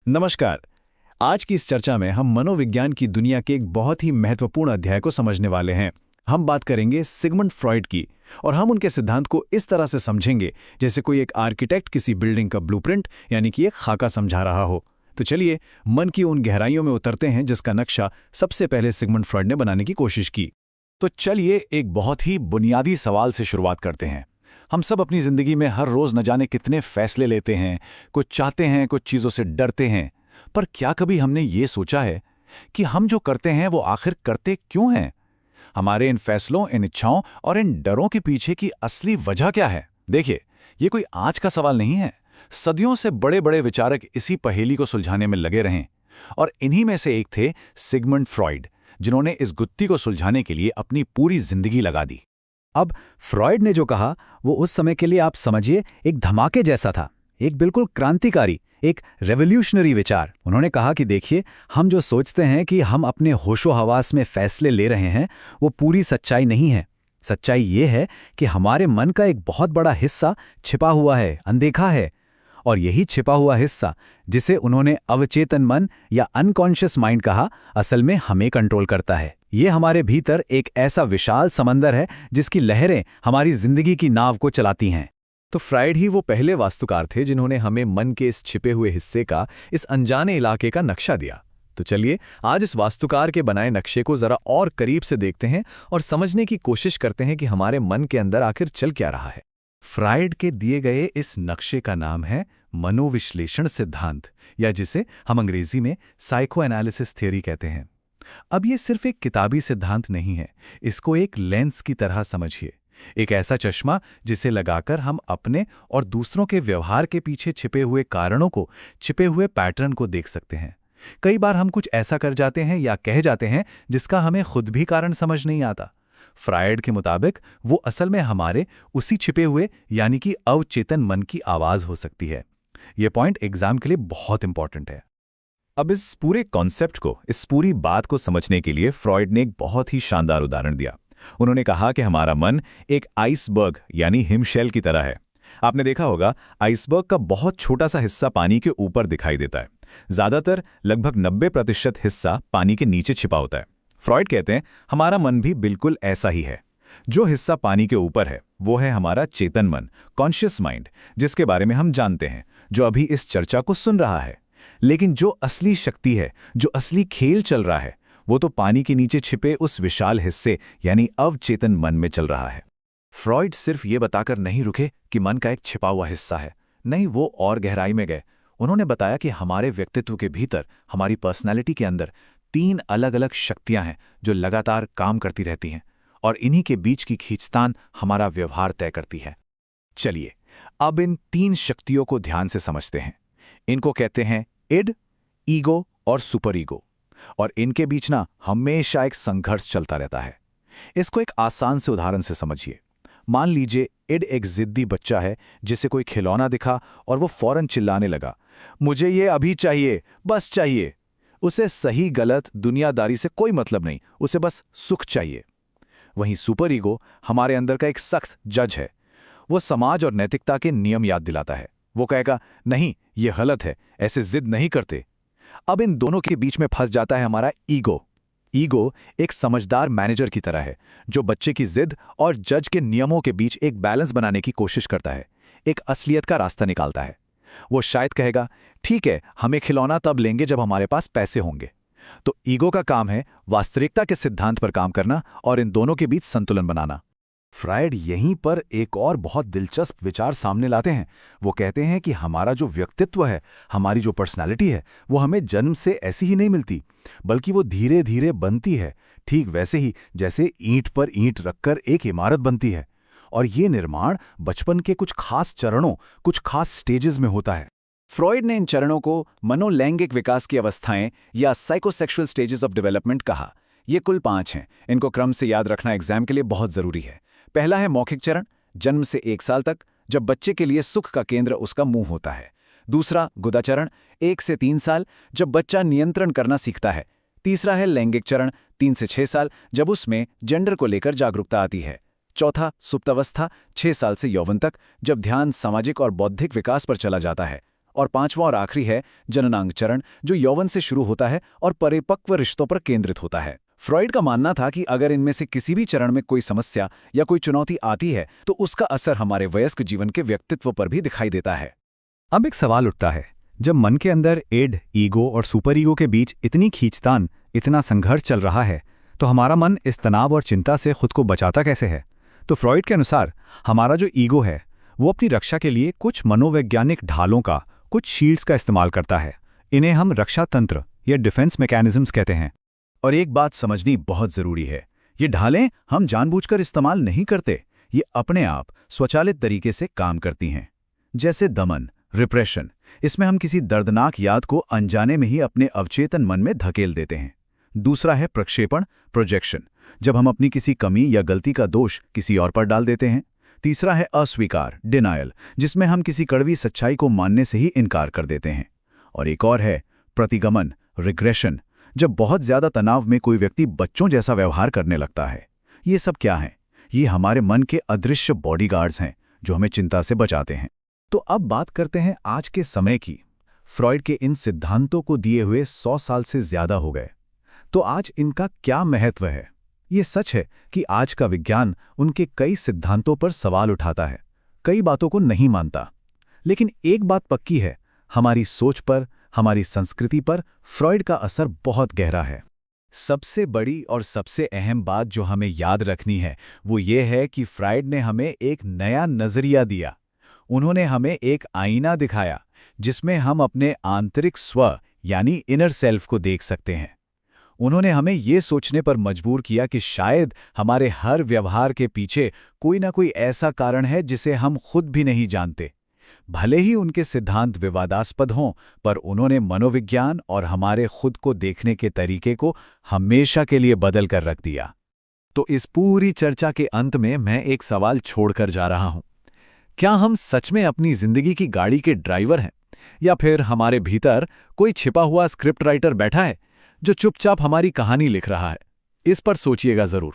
नमस्कार। आज की इस चर्चा में हम मनोविज्ञान की दुनिया के एक बहुत ही महत्वपूर्ण अध्याय को समझने वाले हैं। हम बात करेंगे सिगमंड फ्रॉइड की और हम उनके सिद्धांत को इस तरह से समझेंगे जैसे कोई एक आर्किटेक्ट किसी बिल्डिंग का ब्लूप्रिंट यानी कि एक खाका समझा रहा हो। तो चलिए मन की उन गहराइयों में उतरते हैं जिसका नक्शा सबसे पहले सिगमंड फ्रॉइड ने बनाने की कोशिश की। तो चलिए एक बहुत ही बुनियादी सवाल से शुरुआत करते हैं। हम सब अपनी जिंदगी में हर रोज न जाने कितने फैसले लेते हैं, कुछ चाहते हैं, कुछ चीजों से डरते हैं। पर क्या कभी हमने ये सोचा है कि हम जो करते हैं वो आखिर करते क्यों हैं? हमारे इन फैसलों, इन इच्छाओं और इन डरों के पीछे की असली वजह क्या है? देखिए, ये कोई आज का सवाल नहीं है। सदियों से बड़े बड़े विचारक इसी पहेली को सुलझाने में लगे रहे और इन्हीं में से एक थे सिगमंड फ्रॉइड, जिन्होंने इस गुत्थी को सुलझाने के लिए अपनी पूरी जिंदगी लगा दी। अब फ्रॉइड ने जो कहा वो उस समय के लिए आप समझिए एक धमाके जैसा था, एक बिल्कुल क्रांतिकारी, एक रेवोल्यूशनरी विचार। उन्होंने कहा कि देखिए, हम जो सोचते हैं कि हम अपने होशो हवास में फैसले ले रहे हैं वो पूरी सच्चाई नहीं है। सच्चाई ये है कि हमारे मन का एक बहुत बड़ा हिस्सा छिपा हुआ है, अनदेखा है। और यही छिपा हुआ हिस्सा, जिसे उन्होंने अवचेतन मन या अनकॉन्शियस माइंड कहा, असल में हमें कंट्रोल करता है। ये हमारे भीतर एक ऐसा विशाल समंदर है जिसकी लहरें हमारी जिंदगी की नाव को चलाती हैं। तो फ्राइड ही वो पहले वास्तुकार थे जिन्होंने हमें मन के इस छिपे हुए हिस्से का, इस अनजाने इलाके का नक्शा दिया। तो चलिए आज इस वास्तुकार के बनाए नक्शे को जरा और करीब से देखते हैं और समझने की कोशिश करते हैं कि हमारे मन के अंदर आखिर चल क्या रहा है। फ्राइड के दिए गए इस नक्शे का नाम है मनोविश्लेषण सिद्धांत, या जिसे हम अंग्रेजी में साइको एनालिसिस थ्योरी कहते हैं। अब ये सिर्फ एक किताबी सिद्धांत नहीं है, इसको एक लेंस की तरह समझिए। एक ऐसा चश्मा जिसे लगाकर हम अपने और दूसरों के व्यवहार के पीछे छिपे हुए कारणों को, छिपे हुए पैटर्न को देख सकते हैं। कई बार हम कुछ ऐसा कर जाते हैं या कह जाते हैं जिसका हमें खुद भी कारण समझ नहीं आता। फ्राइड के मुताबिक वो असल में हमारे उसी छिपे हुए यानी कि अवचेतन मन की आवाज हो सकती है। यह पॉइंट एग्जाम के लिए बहुत इंपॉर्टेंट है। अब इस पूरे कॉन्सेप्ट को, इस पूरी बात को समझने के लिए फ्रॉइड ने एक बहुत ही शानदार उदाहरण दिया। उन्होंने कहा कि हमारा मन एक आइसबर्ग यानी हिमशैल की तरह है। आपने देखा होगा, आइसबर्ग का बहुत छोटा सा हिस्सा पानी के ऊपर दिखाई देता है। ज्यादातर लगभग 90% हिस्सा पानी के नीचे छिपा होता है। फ्रॉइड कहते हैं हमारा मन भी बिल्कुल ऐसा ही है। जो हिस्सा पानी के ऊपर है वो है हमारा चेतन मन, कॉन्शियस माइंड, जिसके बारे में हम जानते हैं, जो अभी इस चर्चा को सुन रहा है। लेकिन जो असली शक्ति है, जो असली खेल चल रहा है, वो तो पानी के नीचे छिपे उस विशाल हिस्से यानी अवचेतन मन में चल रहा है। फ्रॉइड सिर्फ ये बताकर नहीं रुके कि मन का एक छिपा हुआ हिस्सा है। नहीं, वो और गहराई में गए। उन्होंने बताया कि हमारे व्यक्तित्व के भीतर, हमारी पर्सनैलिटी के अंदर 3 अलग-अलग शक्तियां हैं जो लगातार काम करती रहती हैं और इन्हीं के बीच की खींचतान हमारा व्यवहार तय करती है। चलिए अब इन 3 शक्तियों को ध्यान से समझते हैं। इनको कहते हैं इड, ईगो और सुपर ईगो। और इनके बीच ना हमेशा एक संघर्ष चलता रहता है। इसको एक आसान से उदाहरण से समझिए। मान लीजिए इड एक जिद्दी बच्चा है जिसे कोई खिलौना दिखा और वो फौरन चिल्लाने लगा, मुझे ये अभी चाहिए, बस चाहिए। उसे सही गलत दुनियादारी से कोई मतलब नहीं, उसे बस सुख चाहिए। वहीं सुपर ईगो हमारे अंदर का एक सख्त जज है। वो समाज और नैतिकता के नियम याद दिलाता है। वो कहेगा, नहीं ये गलत है, ऐसे जिद नहीं करते। अब इन दोनों के बीच में फंस जाता है हमारा ईगो। ईगो एक समझदार मैनेजर की तरह है जो बच्चे की जिद और जज के नियमों के बीच एक बैलेंस बनाने की कोशिश करता है, एक असलियत का रास्ता निकालता है। वो शायद कहेगा, ठीक है, हमें खिलौना तब लेंगे जब हमारे पास पैसे होंगे। तो ईगो का काम है वास्तविकता के सिद्धांत पर काम करना और इन दोनों के बीच संतुलन बनाना। फ्राइड यहीं पर एक और बहुत दिलचस्प विचार सामने लाते हैं। वो कहते हैं कि हमारा जो व्यक्तित्व है, हमारी जो पर्सनालिटी है, वो हमें जन्म से ऐसी ही नहीं मिलती, बल्कि वो धीरे धीरे बनती है, ठीक वैसे ही जैसे ईंट पर ईंट रखकर एक इमारत बनती है। और ये निर्माण बचपन के कुछ खास चरणों, कुछ खास स्टेजेस में होता है। फ्रॉइड ने इन चरणों को मनोलैंगिक विकास की अवस्थाएं या साइकोसेक्सुअल स्टेजेस ऑफ डेवलपमेंट कहा। ये कुल 5 हैं। इनको क्रम से याद रखना एग्जाम के लिए बहुत जरूरी है। पहला है मौखिक चरण, जन्म से 1 साल तक, जब बच्चे के लिए सुख का केंद्र उसका मुंह होता है। दूसरा गुदा चरण, 1 से 3 साल, जब बच्चा नियंत्रण करना सीखता है। तीसरा है लैंगिक चरण, 3 से 6 साल, जब उसमें जेंडर को लेकर जागरूकता आती है। चौथा सुप्तावस्था, 6 साल से यौवन तक, जब ध्यान सामाजिक और बौद्धिक विकास पर चला जाता है। और पांचवां और आखिरी है जननांग चरण, जो यौवन से शुरू होता है और परिपक्व रिश्तों पर केंद्रित होता है। फ्रॉइड का मानना था कि अगर इनमें से किसी भी चरण में कोई समस्या या कोई चुनौती आती है तो उसका असर हमारे वयस्क जीवन के व्यक्तित्व पर भी दिखाई देता है। अब एक सवाल उठता है, जब मन के अंदर इड, ईगो और सुपर ईगो के बीच इतनी खींचतान, इतना संघर्ष चल रहा है, तो हमारा मन इस तनाव और चिंता से खुद को बचाता कैसे है? तो फ्रॉइड के अनुसार हमारा जो ईगो है वो अपनी रक्षा के लिए कुछ मनोवैज्ञानिक ढालों का, कुछ शील्ड्स का इस्तेमाल करता है। इन्हें हम रक्षा तंत्र या डिफेंस मैकेनिज्म्स कहते हैं। और एक बात समझनी बहुत जरूरी है, ये ढालें हम जानबूझकर इस्तेमाल नहीं करते, ये अपने आप स्वचालित तरीके से काम करती हैं। जैसे दमन, रिप्रेशन, इसमें हम किसी दर्दनाक याद को अनजाने में ही अपने अवचेतन मन में धकेल देते हैं। दूसरा है प्रक्षेपण, प्रोजेक्शन, जब हम अपनी किसी कमी या गलती का दोष किसी और पर डाल देते हैं। तीसरा है अस्वीकार, डिनायल, जिसमें हम किसी कड़वी सच्चाई को मानने से ही इनकार कर देते हैं। और एक और है प्रतिगमन, रिग्रेशन, जब बहुत ज्यादा तनाव में कोई व्यक्ति बच्चों जैसा व्यवहार करने लगता है। ये सब क्या है? ये हमारे मन के अदृश्य बॉडीगार्ड्स हैं जो हमें चिंता से बचाते हैं। तो अब बात करते हैं आज के समय की। फ्रॉइड के इन सिद्धांतों को दिए हुए 100 साल से ज्यादा हो गए, तो आज इनका क्या महत्व है? ये सच है कि आज का विज्ञान उनके कई सिद्धांतों पर सवाल उठाता है, कई बातों को नहीं मानता। लेकिन एक बात पक्की है, हमारी सोच पर, हमारी संस्कृति पर फ्रॉइड का असर बहुत गहरा है। सबसे बड़ी और सबसे अहम बात जो हमें याद रखनी है वो ये है कि फ्रॉइड ने हमें एक नया नजरिया दिया। उन्होंने हमें एक आईना दिखाया जिसमें हम अपने आंतरिक स्व यानी इनर सेल्फ को देख सकते हैं। उन्होंने हमें ये सोचने पर मजबूर किया कि शायद हमारे हर व्यवहार के पीछे कोई ना कोई ऐसा कारण है जिसे हम खुद भी नहीं जानते। भले ही उनके सिद्धांत विवादास्पद हों, पर उन्होंने मनोविज्ञान और हमारे खुद को देखने के तरीके को हमेशा के लिए बदल कर रख दिया। तो इस पूरी चर्चा के अंत में मैं एक सवाल छोड़कर जा रहा हूं। क्या हम सच में अपनी जिंदगी की गाड़ी के ड्राइवर हैं, या फिर हमारे भीतर कोई छिपा हुआ स्क्रिप्ट राइटर बैठा है जो चुपचाप हमारी कहानी लिख रहा है? इस पर सोचिएगा जरूर।